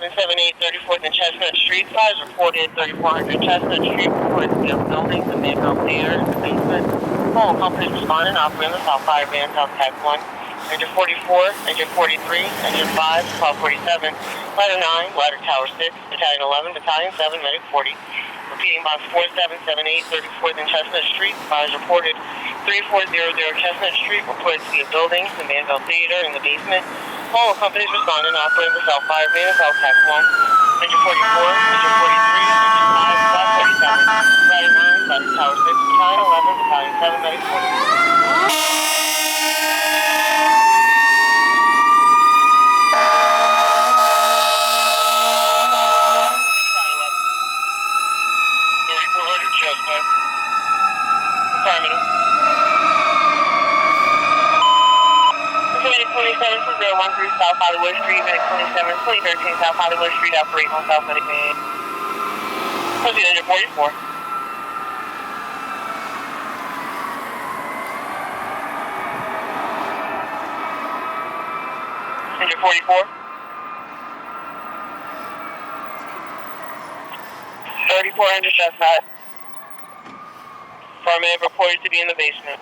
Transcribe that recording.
4778 34th and Chesnut Street. Fires reported 3400 Chesnut Street. Reported to be a building, the Manville Theater, the basement. All companies responding, operating the South Fire Van, South Tech 1. Engine 44, Engine 43, Engine 5, Call 47, Ladder 9, Ladder Tower 6, Battalion 11, Battalion 7, Medic 40. Repeating box 4778 34th and Chesnut Street. Fires reported 3400 Chesnut Street. Reported to be a building, the Manville Theater, in the basement. All companies responding, operating the South Fire Van, South Tech 1. Engine 44, Engine 43, Engine 5, Call 47, Ladder 9, Ladder Tower 6, Battalion 11, Battalion 7, Medic 40. Chesnut. Affirmative. 272013 South Hollywood Street, Medic 27, 2013 South Hollywood Street, operational South Medic Man. Proceed Engine 44. Engine 44. 3400 Chesnut. Affirmative, reported to be in the basement.